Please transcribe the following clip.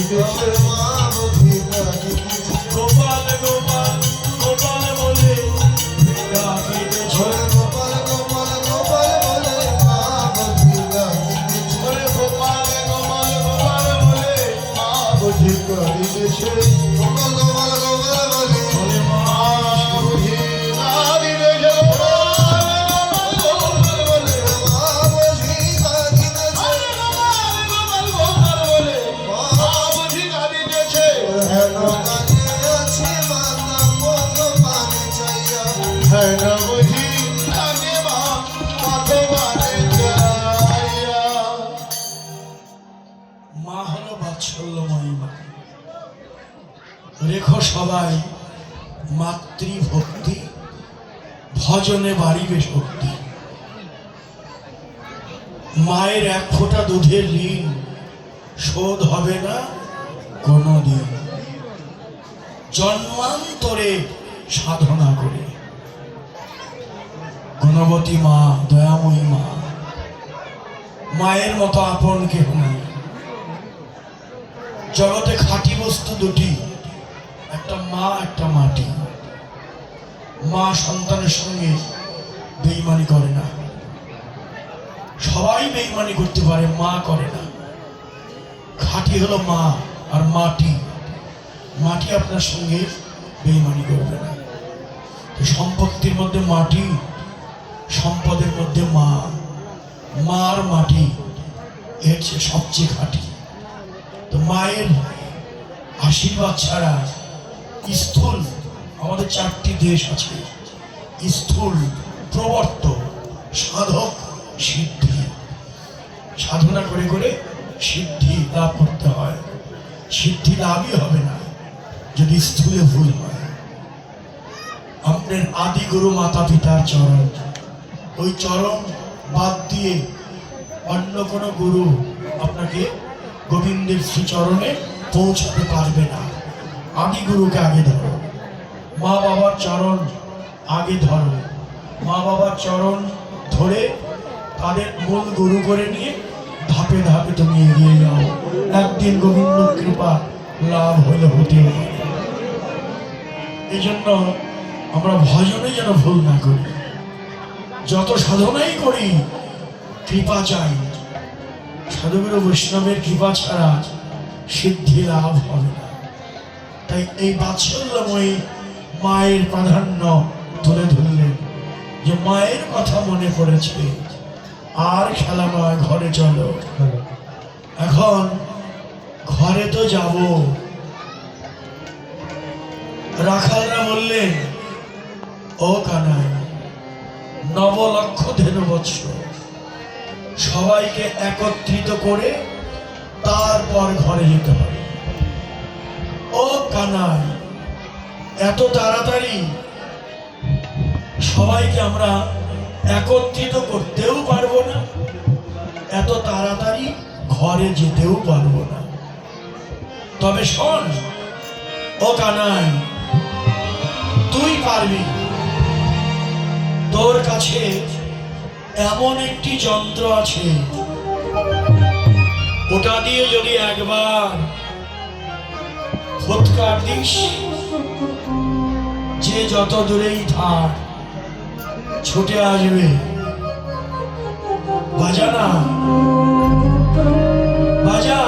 দিতেছে মা বুঝি কাঁদিতেছে গোপাল গোপাল গোপাল বলে ডাকিতেছে গোপাল গোপাল গোপাল বলে মা বুঝি কাঁদিতেছে গোপাল গোপাল গোপাল বলে মা বুঝি কাঁদিতেছে গোপাল গোপাল গোপাল বলে বলে মা বুঝি কাঁদিতেছে গোপাল বলে মা বুঝি কাঁদিতেছে হেন কাঁদিয়াছে মাতা পথ পানে চাইয়া হেন বুঝি কাঁদে মা পথ পানে চাইয়া। মা হলো বাৎসল্যময়ী মা। রেখো সবাই মাতৃভক্তি, ভজনে বাড়িবে শক্তি। মায়ের এক ফোঁটা দুধের ঋণ শোধ হবে না কোনোদিন। জন্মান্তরে সাধনা করে গুণবতী মা, দয়াময়ী মা, মায়ের মতো আপন কেহ নাই। জগতে খাঁটি বস্তু দুটি, একটা মা একটা মাটি। মা সন্তানের সঙ্গে বেইমানি করে না। সবাই বেইমানি করতে পারে, মা করে না। খাঁটি হলো মা, আর মাটি মাটি আপনার সঙ্গে বেইমানি করবে না। তো সম্পত্তির মধ্যে মাটি, সম্পদের মধ্যে মা। মার মাটি এর চেয়ে সবচেয়ে খাঁটি। তো মায়ের আশীর্বাদ ছাড়া স্থূল, আমাদের 4টি দেশ আছে, স্থূল, প্রবর্ত, সাধক, সিদ্ধি। সাধনা করে করে সিদ্ধি লাভ করতে হয়। সিদ্ধি লাভই হবে না যদি স্থূলে ভুল হয়। আপনার আদি গুরু মাতা পিতার চরণ, ওই চরণ বাদ দিয়ে অন্য কোনো গুরু আপনাকে গোবিন্দের শ্রীচরণে পৌঁছাতে পারবে না। আদি গুরুকে আগে ধরো, মা বাবার চরণ আগে ধরো। মা বাবার চরণ ধরে তাদের মূল গুরু করে নিয়ে ধাপে ধাপে তুমি এগিয়ে যাও। একদিন গোবিন্দ কৃপা লাভ হলে হতে পারে। এই জন্য আমরা ভজনে যেন ভুল না করি। যত সাধনাই করি কৃপা চাই। সাধুগুরু বৈষ্ণবের কৃপা ছাড়া সিদ্ধি লাভ হবে না। তাই এই বাৎসল্যময়ী মায়ের প্রাধান্য তুলে ধরলেন, যে মায়ের কথা মনে পড়েছে, আর খেলা নয়, ঘরে চলো। এখন ঘরে তো যাব। রাখালরা বললেন, ও কানাই, 9 লক্ষ ধেনু বৎস, সবাইকে একত্রিত করে তারপর ঘরে যেতে হবে। ও কানাই, এত তাড়াতাড়ি সবাইকে আমরা একত্রিত করতেও পারবো না, এত তাড়াতাড়ি ঘরে যেতেও পারবো না। তবে শোন ও কানাই, তুই পারবি। তোর কাছে এমন একটি যন্ত্র আছে, ওটা দিয়ে যদি একবার ফুৎকার দিস, যে যত দূরেই থাক ছুটে আসবে। বাজা না, বাজা।